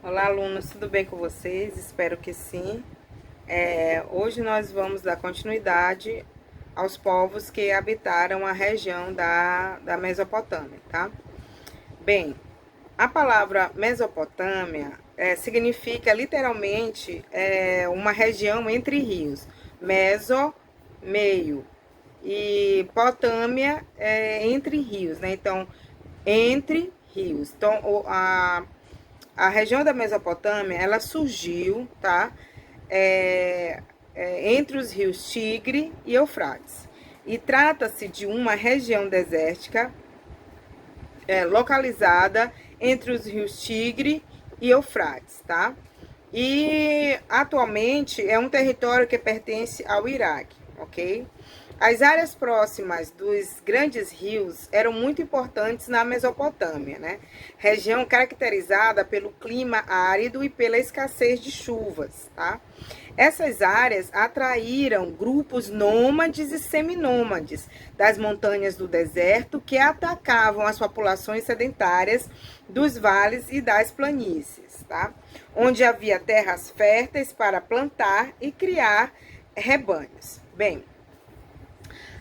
Olá, alunos, tudo bem com vocês? Espero que sim. Hoje nós vamos dar continuidade aos povos que habitaram a região da Mesopotâmia, tá? Bem, a palavra Mesopotâmia significa literalmente uma região entre rios. Meso, meio, e Potâmia entre rios, né? Então, entre rios. Então, a região da Mesopotâmia, ela surgiu, tá? Entre os rios Tigre e Eufrates. E trata-se de uma região desértica localizada entre os rios Tigre e Eufrates, tá? E atualmente é um território que pertence ao Iraque, ok? As áreas próximas dos grandes rios eram muito importantes na Mesopotâmia, né? Região caracterizada pelo clima árido e pela escassez de chuvas, tá? Essas áreas atraíram grupos nômades e seminômades das montanhas do deserto que atacavam as populações sedentárias dos vales e das planícies, tá? Onde havia terras férteis para plantar e criar rebanhos. Bem,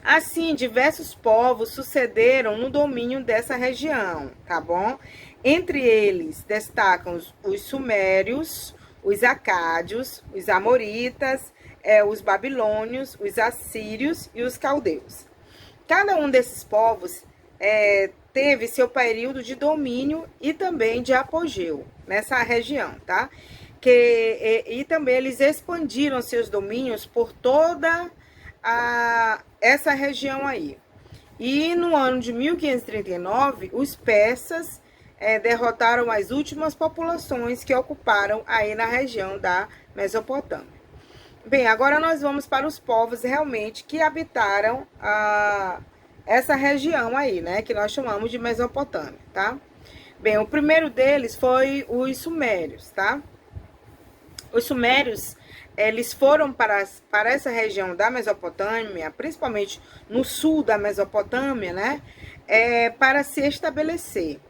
assim, diversos povos sucederam no domínio dessa região, tá bom? Entre eles destacam os sumérios, os acádios, os amoritas, os babilônios, os assírios e os caldeus. Cada um desses povos teve seu período de domínio e também de apogeu nessa região, tá? E também eles expandiram seus domínios por toda essa região aí. E no ano de 1539, os persas derrotaram as últimas populações que ocuparam aí na região da Mesopotâmia. Bem, agora nós vamos para os povos realmente que habitaram essa região aí, né? Que nós chamamos de Mesopotâmia, tá? Bem, o primeiro deles foi os sumérios, tá? Os sumérios, eles foram para essa região da Mesopotâmia, principalmente no sul da Mesopotâmia, né? Para se estabelecer.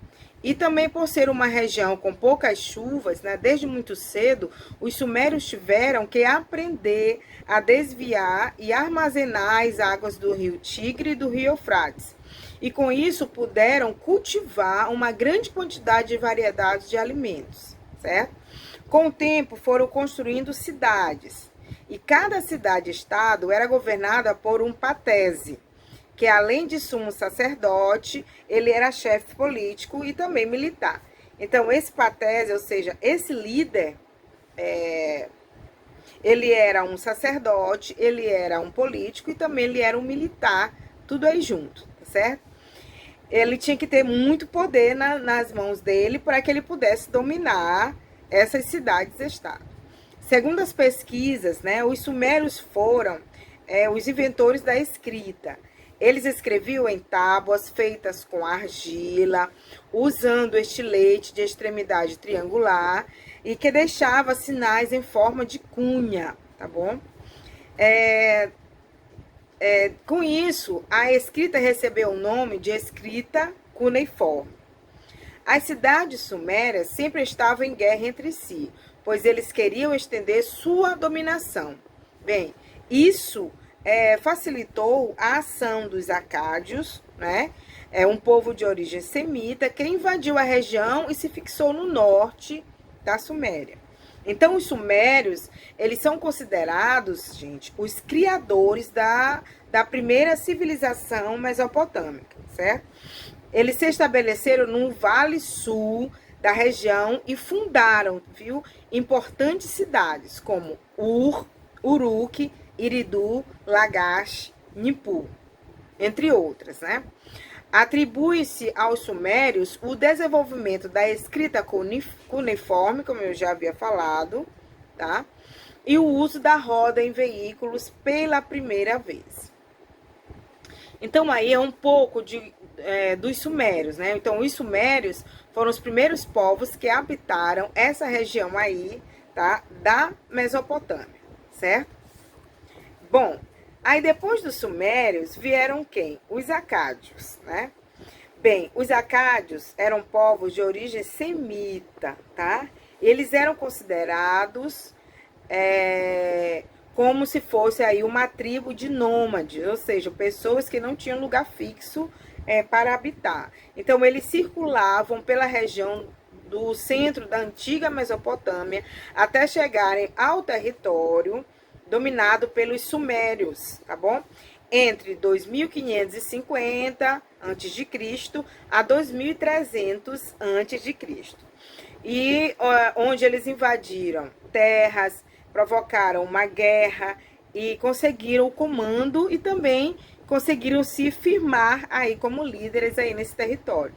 E também por ser uma região com poucas chuvas, né, desde muito cedo, os sumérios tiveram que aprender a desviar e armazenar as águas do rio Tigre e do rio Eufrates. E com isso puderam cultivar uma grande quantidade de variedades de alimentos, certo? Com o tempo foram construindo cidades. E cada cidade-estado era governada por um patese, que além de sumo sacerdote, ele era chefe político e também militar. Então, esse patese, ou seja, esse líder, ele era um sacerdote, ele era um político e também ele era um militar, tudo aí junto, tá certo? Ele tinha que ter muito poder nas mãos dele para que ele pudesse dominar essas cidades-estado. Segundo as pesquisas, né, os sumérios foram os inventores da escrita. Eles escreviam em tábuas feitas com argila, usando estilete de extremidade triangular e que deixava sinais em forma de cunha, tá bom? Com isso, a escrita recebeu o nome de escrita cuneiforme. As cidades sumérias sempre estavam em guerra entre si, pois eles queriam estender sua dominação. Bem, isso facilitou a ação dos acádios, né? Um povo de origem semita que invadiu a região e se fixou no norte da Suméria. Então, os sumérios, eles são considerados, gente, os criadores da primeira civilização mesopotâmica, certo? Eles se estabeleceram no Vale Sul da região e fundaram, viu, importantes cidades como Uruk, Eridu, Lagash, Nippur, entre outras, né? Atribui-se aos sumérios o desenvolvimento da escrita cuneiforme, como eu já havia falado, tá? E o uso da roda em veículos pela primeira vez. Então, aí é um pouco dos sumérios, né? Então, os sumérios foram os primeiros povos que habitaram essa região aí, tá? Da Mesopotâmia, certo? Bom, aí depois dos sumérios vieram quem? Os acádios, né? Bem, os acádios eram povos de origem semita, tá? Eles eram considerados como se fosse aí uma tribo de nômades, ou seja, pessoas que não tinham lugar fixo para habitar. Então, eles circulavam pela região do centro da antiga Mesopotâmia até chegarem ao território dominado pelos sumérios, tá bom? Entre 2550 a.C. a 2300 a.C. E onde eles invadiram terras, provocaram uma guerra e conseguiram o comando e também conseguiram se firmar aí como líderes aí nesse território.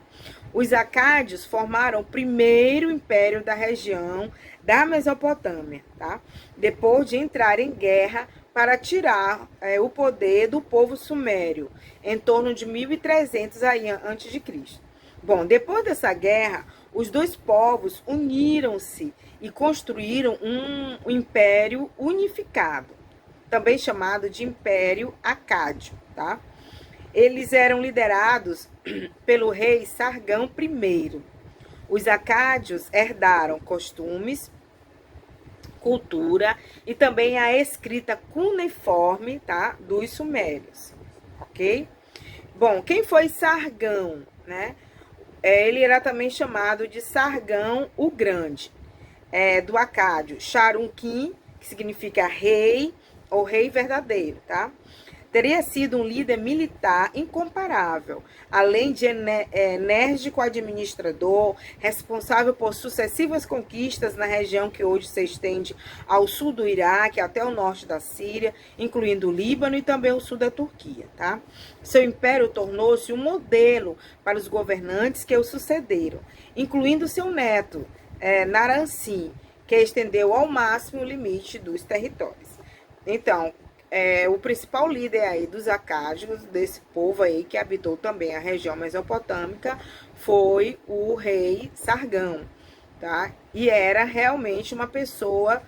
Os acádios formaram o primeiro império da região da Mesopotâmia, tá? Depois de entrar em guerra para tirar o poder do povo sumério, em torno de 1300 aí, antes de Cristo. Bom, depois dessa guerra, os dois povos uniram-se e construíram um império unificado, também chamado de Império Acádio, tá? Eles eram liderados pelo rei Sargão I. Os acádios herdaram costumes, cultura e também a escrita cuneiforme, tá, dos sumérios, ok? Bom, quem foi Sargão, né? Ele era também chamado de Sargão o Grande, do acádio Charunquim, que significa rei ou rei verdadeiro, tá? Teria sido um líder militar incomparável, além de enérgico administrador, responsável por sucessivas conquistas na região que hoje se estende ao sul do Iraque até o norte da Síria, incluindo o Líbano e também o sul da Turquia, tá? Seu império tornou-se um modelo para os governantes que o sucederam, incluindo seu neto, Naram-Sin, que estendeu ao máximo o limite dos territórios. Então, o principal líder aí dos acádios, desse povo aí que habitou também a região mesopotâmica, foi o rei Sargão, tá? E era realmente uma pessoa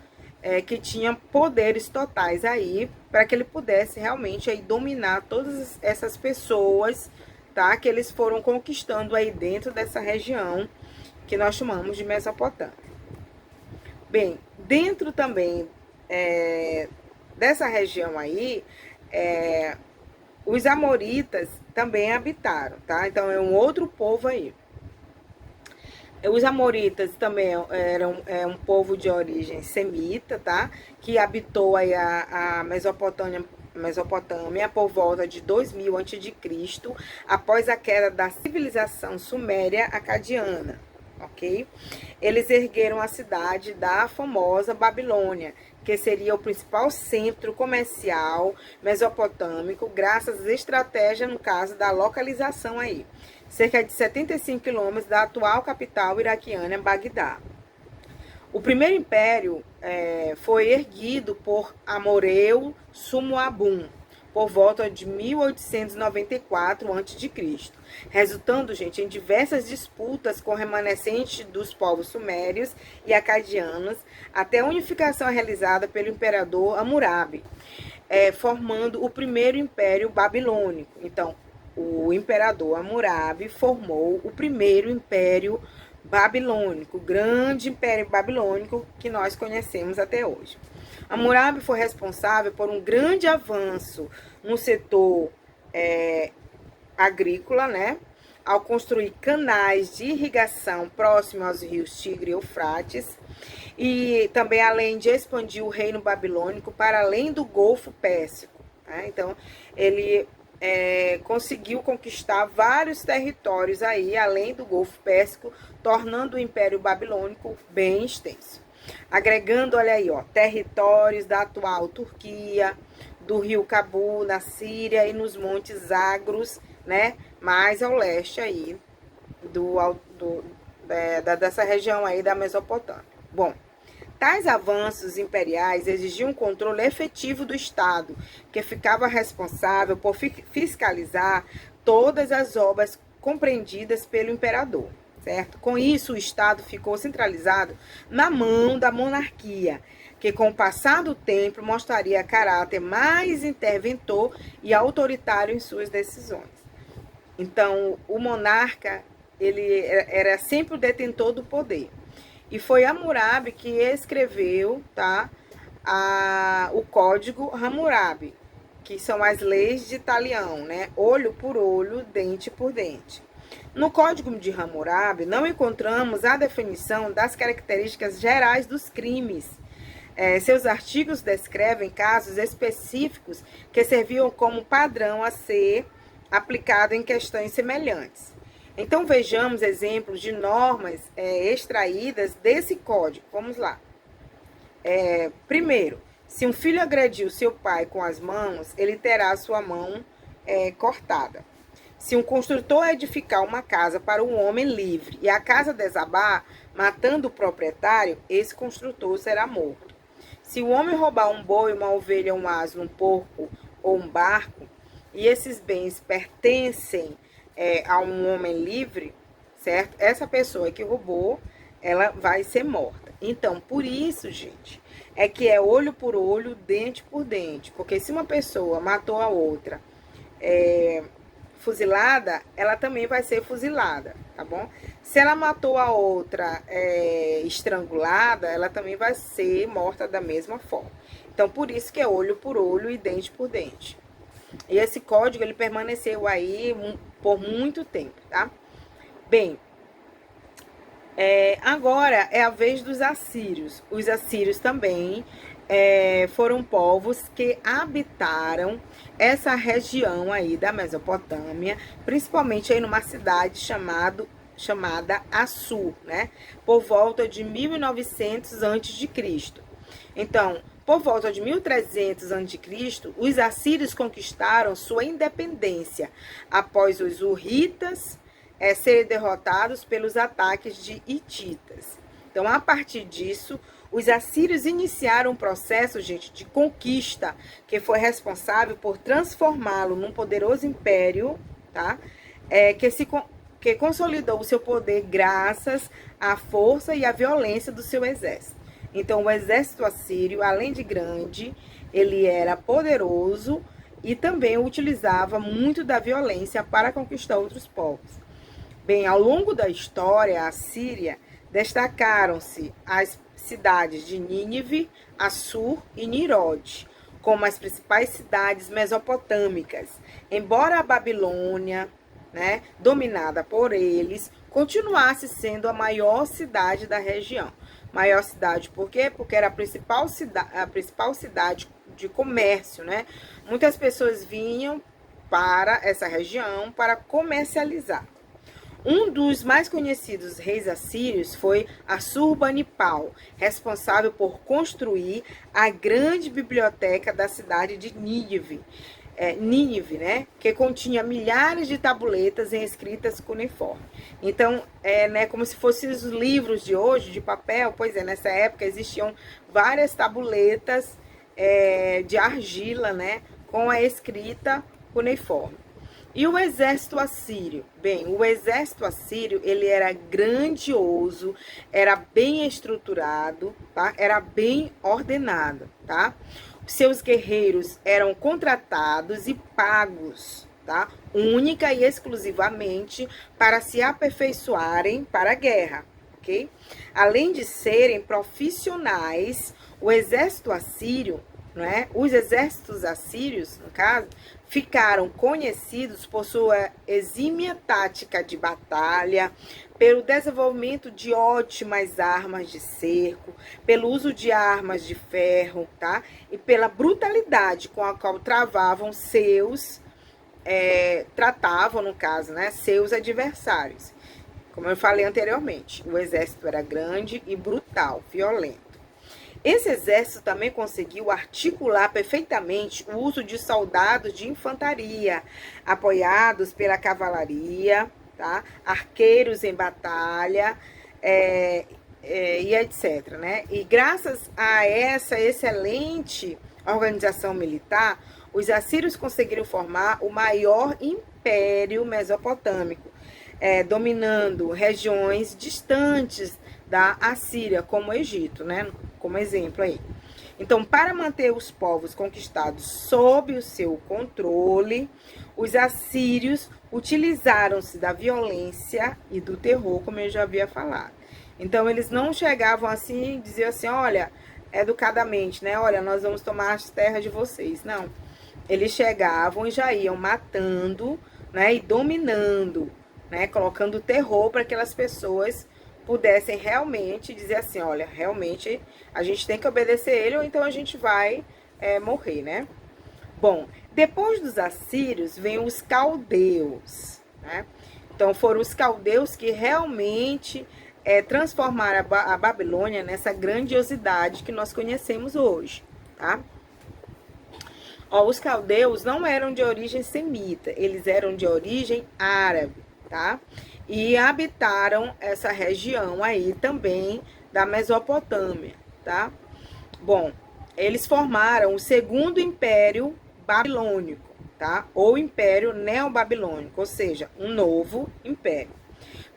que tinha poderes totais aí, para que ele pudesse realmente aí dominar todas essas pessoas, tá? Que eles foram conquistando aí dentro dessa região que nós chamamos de Mesopotâmia. Bem, dentro também dessa região aí, os amoritas também habitaram, tá? Então, é um outro povo aí. Os amoritas também eram um povo de origem semita, tá? Que habitou aí a Mesopotâmia por volta de 2000 a.C., após a queda da civilização suméria acadiana, ok? Eles ergueram a cidade da famosa Babilônia, que seria o principal centro comercial mesopotâmico, graças às estratégias, no caso da localização aí. Cerca de 75 quilômetros da atual capital iraquiana, Bagdá. O primeiro império foi erguido por Amoreu Sumu-Abum, por volta de 1894 a.C., resultando, gente, em diversas disputas com remanescentes dos povos sumérios e acadianos, até a unificação realizada pelo imperador Hammurabi, formando o primeiro império babilônico. Então, o imperador Hammurabi formou o primeiro império babilônico, o grande império babilônico que nós conhecemos até hoje. Hammurabi foi responsável por um grande avanço no setor agrícola, né? Ao construir canais de irrigação próximos aos rios Tigre e Eufrates, e também além de expandir o reino babilônico para além do Golfo Pérsico, tá? Então, ele conseguiu conquistar vários territórios aí, além do Golfo Pérsico, tornando o Império Babilônico bem extenso. Agregando, olha aí, ó, territórios da atual Turquia, do rio Cabu, na Síria e nos montes Zagros, né? Mais ao leste aí dessa região aí da Mesopotâmia. Bom, tais avanços imperiais exigiam um controle efetivo do Estado, que ficava responsável por fiscalizar todas as obras compreendidas pelo imperador. Certo? Com isso, o Estado ficou centralizado na mão da monarquia, que com o passar do tempo mostraria caráter mais interventor e autoritário em suas decisões. Então, o monarca, ele era sempre o detentor do poder. E foi Hammurabi que escreveu, tá, o Código Hammurabi, que são as leis de Talião, né? Olho por olho, dente por dente. No Código de Hammurabi, não encontramos a definição das características gerais dos crimes. Seus artigos descrevem casos específicos que serviam como padrão a ser aplicado em questões semelhantes. Então, vejamos exemplos de normas extraídas desse código. Vamos lá. Primeiro, se um filho agrediu seu pai com as mãos, ele terá sua mão cortada. Se um construtor edificar uma casa para um homem livre e a casa desabar, matando o proprietário, esse construtor será morto. Se o homem roubar um boi, uma ovelha, um asno, um porco ou um barco, e esses bens pertencem a um homem livre, certo? Essa pessoa que roubou, ela vai ser morta. Então, por isso, gente, é que é olho por olho, dente por dente. Porque se uma pessoa matou a outra fuzilada, ela também vai ser fuzilada, tá bom? Se ela matou a outra estrangulada, ela também vai ser morta da mesma forma. Então, por isso que é olho por olho e dente por dente. E esse código, ele permaneceu aí por muito tempo, tá? Bem, agora é a vez dos assírios. Os assírios também foram povos que habitaram essa região aí da Mesopotâmia, principalmente aí numa cidade chamada Assur, né? Por volta de 1900 a.C. Então, por volta de 1300 a.C., os assírios conquistaram sua independência após os hurritas serem derrotados pelos ataques de hititas. Então, a partir disso, os assírios iniciaram um processo, gente, de conquista que foi responsável por transformá-lo num poderoso império, tá? Que consolidou o seu poder graças à força e à violência do seu exército. Então, o exército assírio, além de grande, ele era poderoso e também utilizava muito da violência para conquistar outros povos. Bem, ao longo da história, a Síria destacaram-se as cidades de Nínive, Assur e Nirode, como as principais cidades mesopotâmicas. Embora a Babilônia, né, dominada por eles, continuasse sendo a maior cidade da região. Maior cidade por quê? Porque era a principal cidade de comércio, né? Muitas pessoas vinham para essa região para comercializar. Um dos mais conhecidos reis assírios foi Assurbanipal, responsável por construir a grande biblioteca da cidade de Nínive, né, que continha milhares de tabuletas escritas cuneiforme. Então, né, como se fossem os livros de hoje, de papel. Pois nessa época existiam várias tabuletas de argila, né, com a escrita cuneiforme. E o exército assírio? Bem, o exército assírio, ele era grandioso, era bem estruturado, tá? Era bem ordenado, tá? Seus guerreiros eram contratados e pagos, tá? Única e exclusivamente para se aperfeiçoarem para a guerra, ok? Além de serem profissionais, o exército assírio, né? Os exércitos assírios, no caso, ficaram conhecidos por sua exímia tática de batalha, pelo desenvolvimento de ótimas armas de cerco, pelo uso de armas de ferro, tá? E pela brutalidade com a qual tratavam, no caso, né, seus adversários. Como eu falei anteriormente, o exército era grande e brutal, violento. Esse exército também conseguiu articular perfeitamente o uso de soldados de infantaria, apoiados pela cavalaria, tá? Arqueiros em batalha, e etc, né? E graças a essa excelente organização militar, os assírios conseguiram formar o maior império mesopotâmico, dominando regiões distantes da Assíria, como o Egito, né? Como exemplo aí. Então, para manter os povos conquistados sob o seu controle, os assírios utilizaram-se da violência e do terror, como eu já havia falado. Então, eles não chegavam assim e diziam assim, olha, educadamente, né? Olha, nós vamos tomar as terras de vocês. Não. Eles chegavam e já iam matando, né? E dominando, né? Colocando terror para que aquelas pessoas pudessem realmente dizer assim, olha, realmente a gente tem que obedecer ele ou então a gente vai morrer, né? Bom, depois dos assírios vem os caldeus, né? Então foram os caldeus que realmente transformaram a Babilônia nessa grandiosidade que nós conhecemos hoje, tá? Ó, os caldeus não eram de origem semita, eles eram de origem árabe, tá? E habitaram essa região aí também da Mesopotâmia, tá? Bom, eles formaram o segundo império babilônico, tá? Ou império neobabilônico, ou seja, um novo império.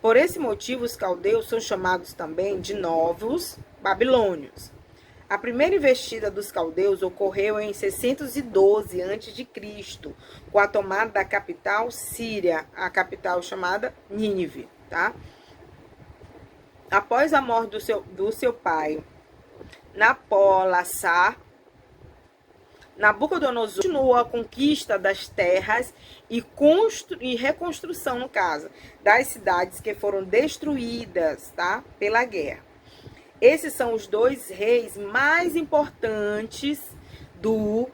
Por esse motivo, os caldeus são chamados também de novos babilônios. A primeira investida dos caldeus ocorreu em 612 a.C., com a tomada da capital síria, a capital chamada Nínive, tá? Após a morte do seu pai, Napolassar, Nabucodonosor continuou a conquista das terras e reconstrução, no caso, das cidades que foram destruídas, tá, pela guerra. Esses são os dois reis mais importantes do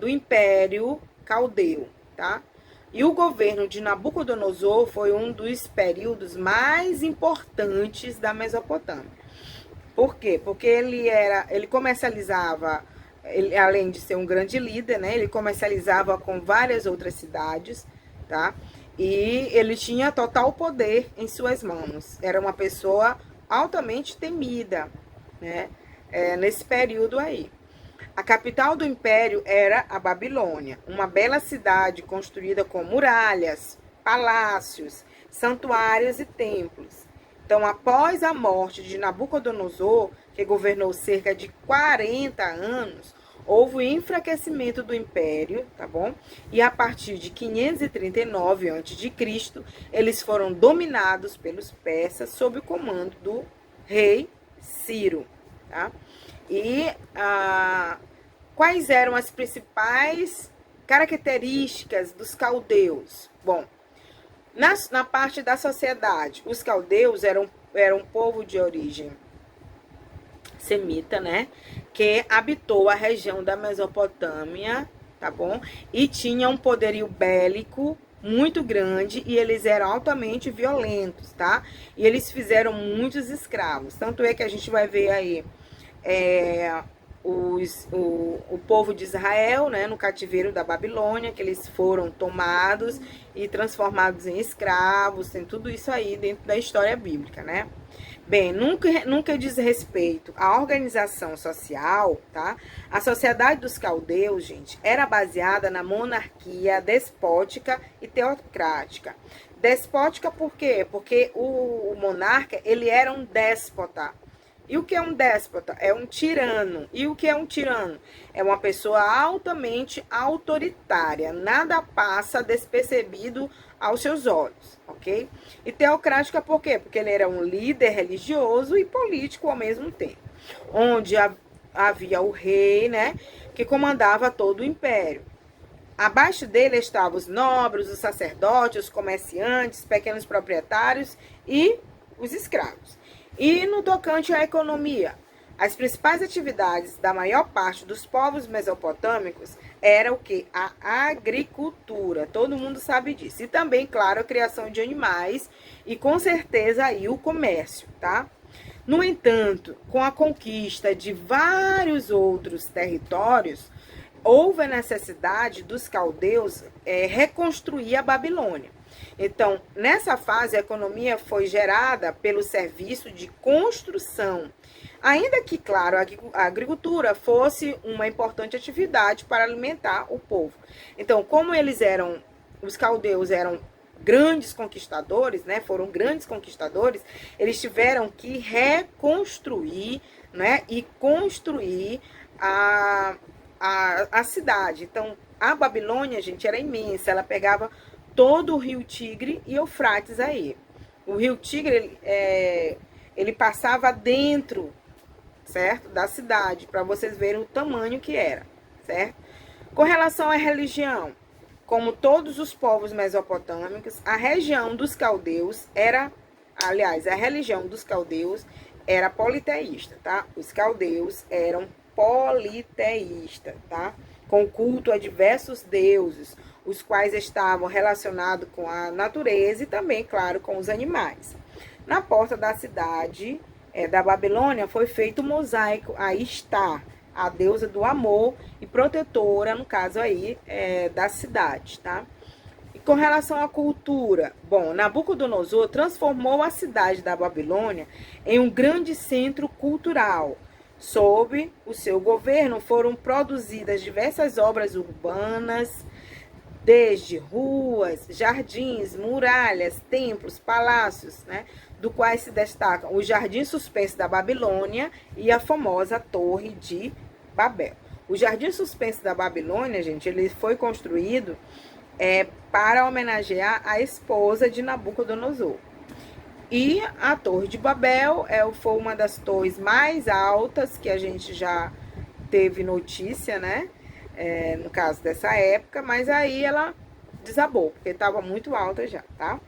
Império Caldeu, tá? E o governo de Nabucodonosor foi um dos períodos mais importantes da Mesopotâmia. Por quê? Porque ele comercializava, além de ser um grande líder, né? Ele comercializava com várias outras cidades, tá? E ele tinha total poder em suas mãos. Era uma pessoa altamente temida, né? Nesse período aí. A capital do império era a Babilônia, uma bela cidade construída com muralhas, palácios, santuários e templos. Então, após a morte de Nabucodonosor, que governou cerca de 40 anos, houve o enfraquecimento do império, tá bom? E a partir de 539 a.C., eles foram dominados pelos persas sob o comando do rei Ciro, tá? E quais eram as principais características dos caldeus? Bom, na parte da sociedade, os caldeus eram um povo de origem semita, né? Que habitou a região da Mesopotâmia, tá bom? E tinha um poderio bélico muito grande e eles eram altamente violentos, tá? E eles fizeram muitos escravos. Tanto é que a gente vai ver aí o povo de Israel, né, no cativeiro da Babilônia, que eles foram tomados e transformados em escravos, tem tudo isso aí dentro da história bíblica, né? Bem, nunca diz respeito à organização social, tá? A sociedade dos caldeus, gente, era baseada na monarquia despótica e teocrática. Despótica por quê? Porque o monarca, ele era um déspota. E o que é um déspota? É um tirano. E o que é um tirano? É uma pessoa altamente autoritária. Nada passa despercebido aos seus olhos, ok? E teocrática por quê? Porque ele era um líder religioso e político ao mesmo tempo. Onde havia o rei, né? Que comandava todo o império. Abaixo dele estavam os nobres, os sacerdotes, os comerciantes, pequenos proprietários e os escravos. E no tocante à economia, as principais atividades da maior parte dos povos mesopotâmicos era o que? A agricultura, todo mundo sabe disso. E também, claro, a criação de animais e com certeza aí o comércio, tá? No entanto, com a conquista de vários outros territórios, houve a necessidade dos caldeus reconstruir a Babilônia. Então, nessa fase, a economia foi gerada pelo serviço de construção. Ainda que, claro, a agricultura fosse uma importante atividade para alimentar o povo. Então, como os caldeus eram grandes conquistadores, né, foram grandes conquistadores, eles tiveram que reconstruir, né, e construir a cidade. Então, a Babilônia, gente, era imensa, ela pegava todo o rio Tigre e Eufrates aí. O rio Tigre ele passava dentro, certo? Da cidade, para vocês verem o tamanho que era, certo? Com relação à religião, como todos os povos mesopotâmicos, a região dos caldeus era, aliás, a religião dos caldeus era politeísta, tá? Os caldeus eram politeístas, tá? Com culto a diversos deuses, os quais estavam relacionados com a natureza e também, claro, com os animais. Na porta da cidade da Babilônia foi feito um mosaico a Ishtar, a deusa do amor e protetora, no caso aí, da cidade, tá? E com relação à cultura, bom, Nabucodonosor transformou a cidade da Babilônia em um grande centro cultural. Sob o seu governo foram produzidas diversas obras urbanas, desde ruas, jardins, muralhas, templos, palácios, né, do quais se destacam o Jardim Suspenso da Babilônia e a famosa Torre de Babel. O Jardim Suspenso da Babilônia, gente, ele foi construído para homenagear a esposa de Nabucodonosor. E a Torre de Babel foi uma das torres mais altas que a gente já teve notícia, né? No caso dessa época, mas aí ela desabou, porque estava muito alta já, tá?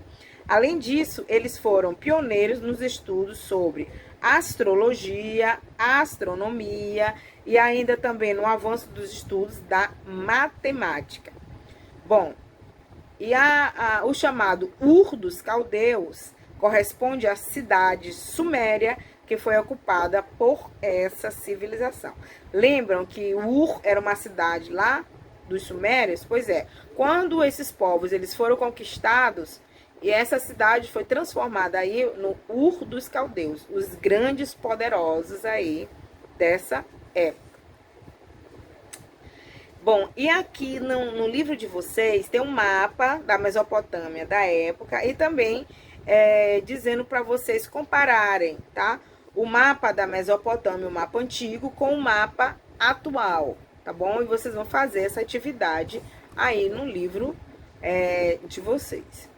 Além disso, eles foram pioneiros nos estudos sobre astrologia, astronomia e ainda também no avanço dos estudos da matemática. Bom, e o chamado Ur dos Caldeus corresponde à cidade suméria que foi ocupada por essa civilização. Lembram que Ur era uma cidade lá dos sumérios? Pois é, quando esses povos eles foram conquistados, e essa cidade foi transformada aí no Ur dos Caldeus, os grandes poderosos aí dessa época. Bom, e aqui no livro de vocês tem um mapa da Mesopotâmia da época e também dizendo para vocês compararem, tá? O mapa da Mesopotâmia, o mapa antigo, com o mapa atual, tá bom? E vocês vão fazer essa atividade aí no livro de vocês.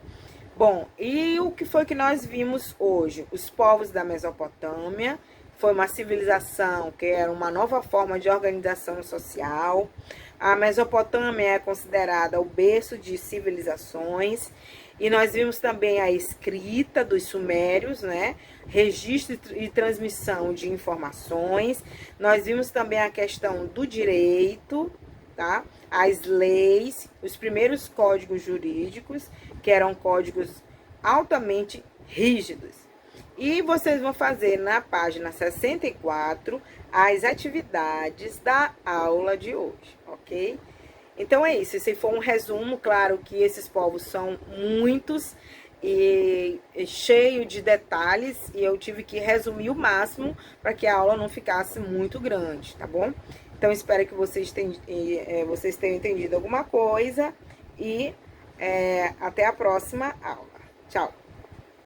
Bom, e o que foi que nós vimos hoje? Os povos da Mesopotâmia, foi uma civilização que era uma nova forma de organização social. A Mesopotâmia é considerada o berço de civilizações. E nós vimos também a escrita dos sumérios, né? Registro e transmissão de informações. Nós vimos também a questão do direito, tá? As leis, os primeiros códigos jurídicos, que eram códigos altamente rígidos. E vocês vão fazer na página 64 as atividades da aula de hoje, ok? Então é isso, esse foi um resumo, claro que esses povos são muitos e cheio de detalhes e eu tive que resumir o máximo para que a aula não ficasse muito grande, tá bom? Então espero que vocês tenham entendido alguma coisa e até a próxima aula. Tchau!